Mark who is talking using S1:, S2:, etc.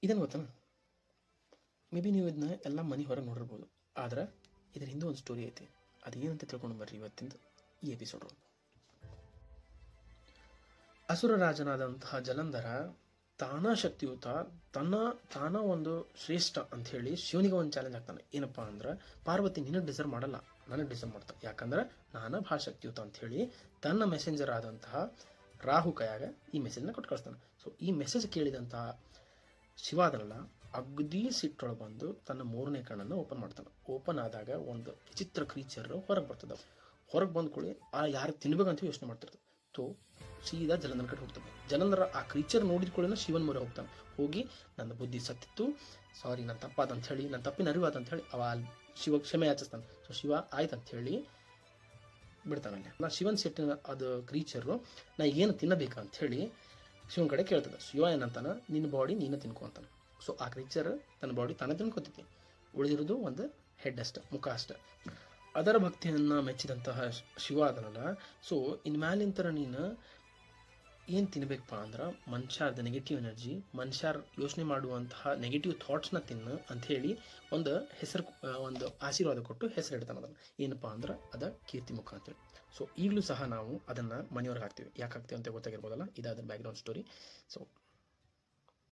S1: ಇದನ್ನು ಗೊತ್ತಾನ may be ನೀವು ಇದನ್ನ ಎಲ್ಲ ಮನೆ ಹೊರಗೆ ನೋಡಿರ್ಬೋದು, ಆದ್ರೆ ಇದ್ರ ಹಿಂದೆ ಒಂದು ಸ್ಟೋರಿ ಐತಿ. ಅದು ಏನಂತ ತಿಳ್ಕೊಂಡು ಬರ್ರಿ ಇವತ್ತಿಂದ ಈ ಎಪಿಸೋಡ್. ಅಸುರ ರಾಜನಾದಂತಹ ಜಲಂಧರ ತಾನ ಶಕ್ತಿಯುತ ತಾನ ಒಂದು ಶ್ರೇಷ್ಠ ಅಂಥೇಳಿ ಶಿವನಿಗೆ ಒಂದು ಚಾಲೆಂಜ್ ಆಗ್ತಾನೆ. ಏನಪ್ಪ ಅಂದ್ರೆ, ಪಾರ್ವತಿ ನಿನಗೆ ಡಿಸರ್ವ್ ಮಾಡಲ್ಲ, ನನಗೆ ಡಿಸರ್ವ್ ಮಾಡ್ತಾನೆ, ಯಾಕಂದ್ರೆ ನಾನು ಭಾಳ ಶಕ್ತಿಯುತ ಅಂಥೇಳಿ ತನ್ನ ಮೆಸೆಂಜರ್ ಆದಂತಹ ರಾಹು ಕೈಯಾಗ ಈ ಮೆಸೇಜ್ನ ಕೊಟ್ಟು ಕಳಿಸ್ತಾನೆ. ಸೊ ಈ ಮೆಸೇಜ್ ಕೇಳಿದಂತಹ ಶಿವ ಅದನ್ನೆಲ್ಲ ಅಗದಿ ಸಿಟ್ಟೊಳಗೆ ಬಂದು ತನ್ನ 3ನೇ ಕಣ್ಣನ್ನು ಓಪನ್ ಮಾಡ್ತಾನೆ. ಓಪನ್ ಆದಾಗ ಒಂದು ವಿಚಿತ್ರ ಕ್ರೀಚರ್ ಹೊರಗೆ ಬರ್ತದೆ. ಹೊರಗೆ ಬಂದ್ಕೊಳ್ಳಿ ಯಾರು ತಿನ್ಬೇಕಂತ ಯೋಚನೆ ಮಾಡ್ತಿರ್ತದೆ. ಸೊ ಸೀದಾ ಜಲಂಧರ ಕಡೆ ಹೋಗ್ತಾನೆ. ಜಲಂಧರ ಆ ಕ್ರೀಚರ್ ನೋಡಿದ್ಕೊಳ್ಳಿ ಶಿವನ ಮೊರೆ ಹೋಗ್ತಾನೆ. ಹೋಗಿ ನನ್ನ ಬುದ್ಧಿ ಸತ್ತಿತ್ತು, ಸಾರಿ ನನ್ನ ತಪ್ಪಾದಂತ ಹೇಳಿ, ನನ್ನ ತಪ್ಪಿನ ಅರಿವಾದಂತ ಹೇಳಿ ಅವ ಶಿವ ಕ್ಷಮೆ ಯಾಚಿಸ್ತಾನೆ. ಸೊ ಶಿವ ಆಯ್ತು ಅಂಥೇಳಿ ಬಿಡ್ತಾನಲ್ಲಿ. ನಾ ಶಿವನ್ ಸಿಟ್ಟಿನ ಅದು ಕ್ರೀಚರು ನಾ ಏನು ತಿನ್ನಬೇಕಂತ ಹೇಳಿ ಶಿವನ ಕಡೆ ಕೇಳ್ತದೆ. ಶಿವ ಏನಂತಾನ, ನಿನ್ನ ಬಾಡಿ ನೀನು ತಿನ್ಕೊ ಅಂತಾನೆ. ಸೊ ಆ ಕ್ರೀಚರ್ ತನ್ನ ಬಾಡಿ ತಾನೇ ತಿನ್ಕೋತೈತಿ, ಉಳಿದಿರೋದು ಒಂದು ಹೆಡ್ ಅಷ್ಟೆ, ಮುಖ ಅಷ್ಟೆ. ಅದರ ಭಕ್ತಿಯನ್ನು ಮೆಚ್ಚಿದಂತಹ ಶಿವ ಅದನಲ್ಲ, ಸೊ ಇನ್ಮ್ಯಾಲಿಂತರ ನೀನು ಏನು ತಿನ್ಬೇಕಪ್ಪ ಅಂದ್ರೆ ಮನುಷ್ಯರದ ನೆಗೆಟಿವ್ ಎನರ್ಜಿ, ಮನುಷ್ಯರು ಯೋಚನೆ ಮಾಡುವಂತಹ ನೆಗೆಟಿವ್ ಥಾಟ್ಸ್ನ ತಿನ್ನು ಅಂಥೇಳಿ ಒಂದು ಆಶೀರ್ವಾದ ಕೊಟ್ಟು ಹೆಸರು ಇಡ್ತಾನೆ. ಅದನ್ನು ಏನಪ್ಪ ಅಂದ್ರೆ ಅದ ಕೀರ್ತಿ ಮುಖ ಅಂತೇಳಿ. ಸೊ ಈಗಲೂ ಸಹ ನಾವು ಅದನ್ನು ಮನೆಯವ್ರಿಗೆ ಹಾಕ್ತೀವಿ. ಯಾಕೆ ಹಾಕ್ತೀವಿ ಅಂತ ಗೊತ್ತಾಗಿರ್ಬೋದಲ್ಲ, ಇದಾದ ಬ್ಯಾಕ್ಗ್ರೌಂಡ್ ಸ್ಟೋರಿ. ಸೊ